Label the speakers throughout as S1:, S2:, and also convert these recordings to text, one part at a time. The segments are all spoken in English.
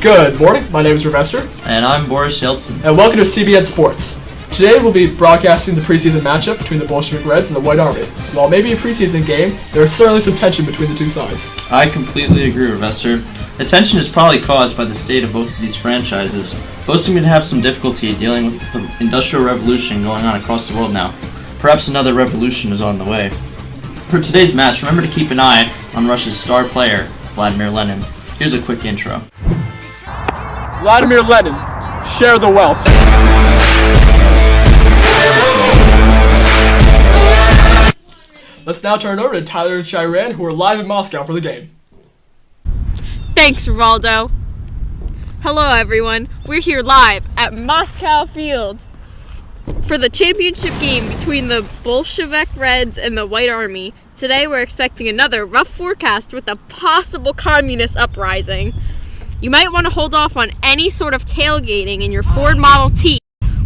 S1: Good morning, my name is Ravester.
S2: And I'm Boris Yeltsin.
S1: And welcome to CBN Sports. Today we'll be broadcasting the preseason matchup between the Bolshevik Reds and the White Army. While maybe a preseason game, there is certainly some tension between the two sides.
S2: I completely agree, Ravester. The tension is probably caused by the state of both of these franchises. Both seem to have some difficulty dealing with the Industrial Revolution going on across the world now. Perhaps another revolution is on the way. For today's match, remember to keep an eye on Russia's star player, Vladimir Lenin. Here's a quick intro.
S1: Vladimir Lenin, share the wealth. Let's now turn it over to Tyler and Shiran, who are live in Moscow for the game.
S3: Thanks, Rivaldo. Hello, everyone. We're here live at Moscow Field for the championship game between the Bolshevik Reds and the White Army. Today, we're expecting another rough forecast with a possible communist uprising. You might want to hold off on any sort of tailgating in your Ford Model T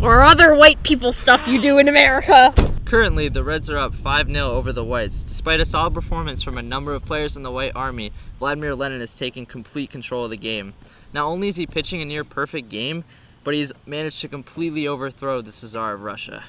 S3: or other white people stuff you do in America.
S2: Currently, the Reds are up 5-0 over the Whites. Despite a solid performance from a number of players in the White Army, Vladimir Lenin is taking complete control of the game. Not only is he pitching a near-perfect game, but he's managed to completely overthrow the Tsar of Russia.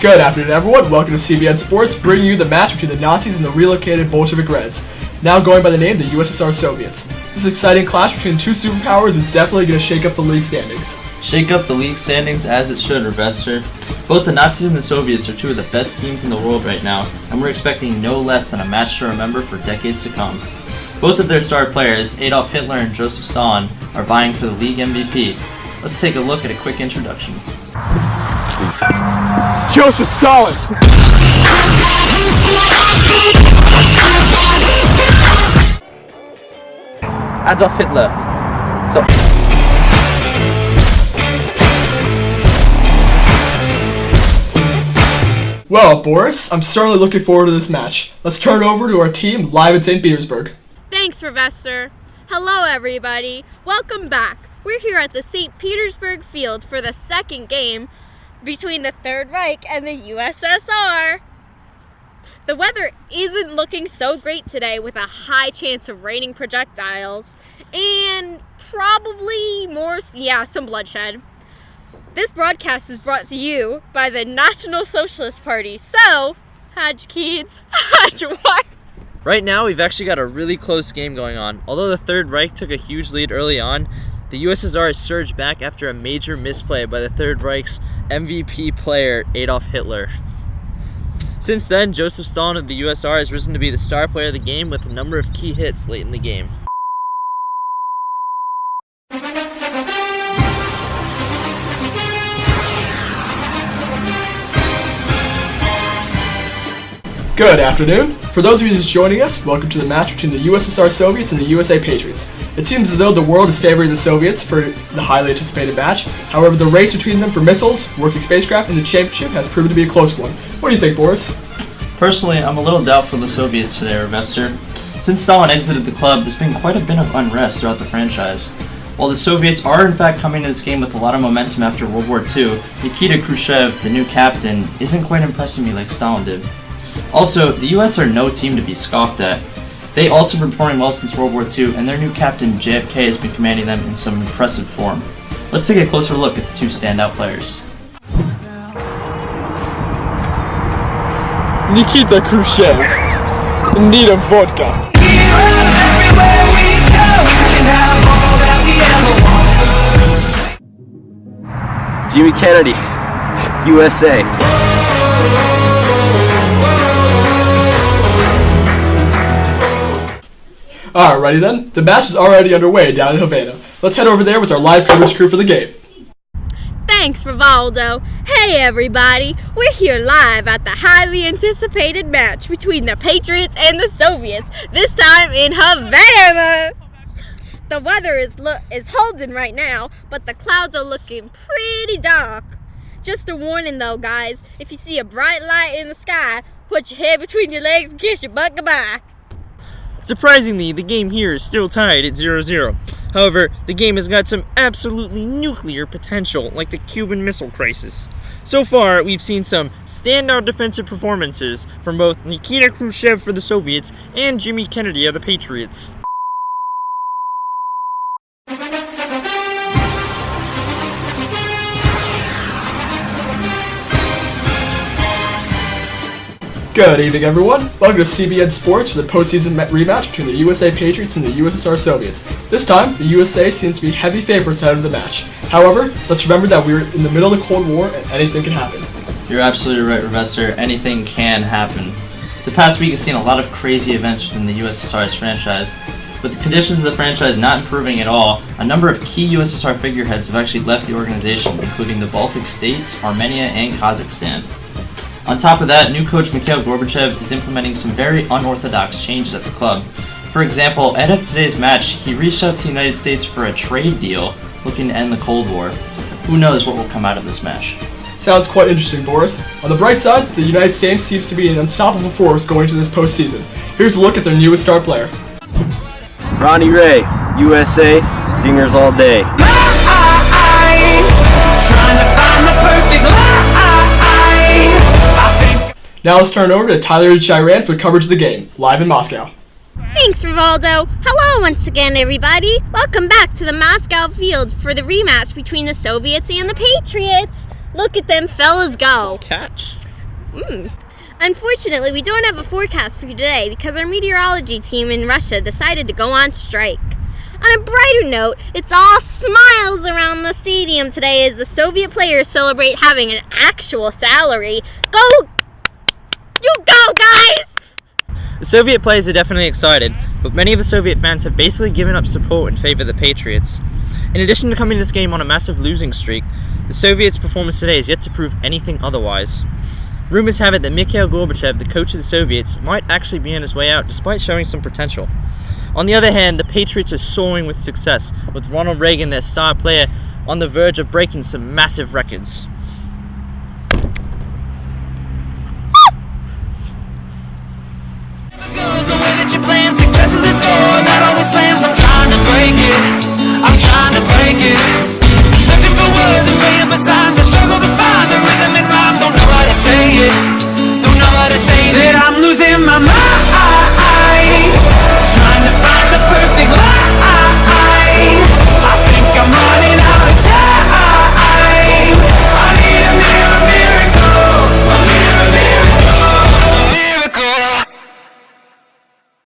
S1: Good afternoon, everyone. Welcome to CBN Sports, bringing you the match between the Nazis and the relocated Bolshevik Reds, now going by the name the USSR Soviets. This exciting clash between two superpowers is definitely going to shake up the league standings.
S2: Shake up the league standings as it should, Ravester. Both the Nazis and the Soviets are two of the best teams in the world right now, and we're expecting no less than a match to remember for decades to come. Both of their star players, Adolf Hitler and Joseph Stalin, are vying for the league MVP. Let's take a look at a quick introduction.
S1: Joseph Stalin!
S2: Adolf Hitler.
S1: Well, Boris, I'm certainly looking forward to this match. Let's turn it over to our team live in St. Petersburg.
S3: Thanks, Ravester. Hello, everybody. Welcome back. We're here at the St. Petersburg field for the second game between the Third Reich and the USSR. The weather isn't looking so great today, with a high chance of raining projectiles and probably some bloodshed. This broadcast is brought to you by the National Socialist Party. So, how'd your kids? How'd your wife?
S2: Right now, we've actually got a really close game going on. Although the Third Reich took a huge lead early on, the USSR has surged back after a major misplay by the Third Reich's MVP player, Adolf Hitler. Since then, Joseph Stalin of the USSR has risen to be the star player of the game with a number of key hits late in the game.
S1: Good afternoon. For those of you just joining us, welcome to the match between the USSR Soviets and the USA Patriots. It seems as though the world is favoring the Soviets for the highly anticipated match. However, the race between them for missiles, working spacecraft, and the championship has proven to be a close one. What do you think, Boris?
S2: Personally, I'm a little doubtful of the Soviets today, Ravester. Since Stalin exited the club, there's been quite a bit of unrest throughout the franchise. While the Soviets are in fact coming to this game with a lot of momentum after World War II, Nikita Khrushchev, the new captain, isn't quite impressing me like Stalin did. Also, the US are no team to be scoffed at. They also been performing well since World War II, and their new captain, JFK, has been commanding them in some impressive form. Let's take a closer look at the two standout players.
S1: Nikita Khrushchev, in need of vodka.
S4: Jimmy Kennedy, USA.
S1: Alrighty then, the match is already underway down in Havana. Let's head over there with our live coverage crew for the game.
S3: Thanks, Rivaldo. Hey, everybody. We're here live at the highly anticipated match between the Patriots and the Soviets, this time in Havana. The weather is holding right now, but the clouds are looking pretty dark. Just a warning though, guys, if you see a bright light in the sky, put your head between your legs and kiss your butt goodbye.
S5: Surprisingly, the game here is still tied at 0-0. However, the game has got some absolutely nuclear potential, like the Cuban Missile Crisis. So far, we've seen some standout defensive performances from both Nikita Khrushchev for the Soviets and Jimmy Kennedy of the Patriots.
S1: Good evening, everyone. Welcome to CBN Sports for the postseason rematch between the USA Patriots and the USSR Soviets. This time, the USA seems to be heavy favorites out of the match. However, let's remember that we're in the middle of the Cold War and anything can happen.
S2: You're absolutely right, Ravester. Anything can happen. The past week has seen a lot of crazy events within the USSR's franchise. With the conditions of the franchise not improving at all, a number of key USSR figureheads have actually left the organization, including the Baltic States, Armenia, and Kazakhstan. On top of that, new coach Mikhail Gorbachev is implementing some very unorthodox changes at the club. For example, ahead of today's match, he reached out to the United States for a trade deal looking to end the Cold War. Who knows what will come out of this match?
S1: Sounds quite interesting, Boris. On the bright side, the United States seems to be an unstoppable force going into this postseason. Here's a look at their newest star player.
S4: Ronnie Ray, USA, dingers all day.
S1: Now let's turn it over to Tyler Chiran for coverage of the game, live in Moscow.
S3: Thanks, Rivaldo. Hello once again, everybody. Welcome back to the Moscow field for the rematch between the Soviets and the Patriots. Look at them fellas go.
S5: Catch.
S3: Unfortunately, we don't have a forecast for you today because our meteorology team in Russia decided to go on strike. On a brighter note, it's all smiles around the stadium today as the Soviet players celebrate having an actual salary. You go, guys!
S5: The Soviet players are definitely excited, but many of the Soviet fans have basically given up support in favor of the Patriots. In addition to coming to this game on a massive losing streak, the Soviets' performance today is yet to prove anything otherwise. Rumors have it that Mikhail Gorbachev, the coach of the Soviets, might actually be on his way out despite showing some potential. On the other hand, the Patriots are soaring with success, with Ronald Reagan, their star player, on the verge of breaking some massive records.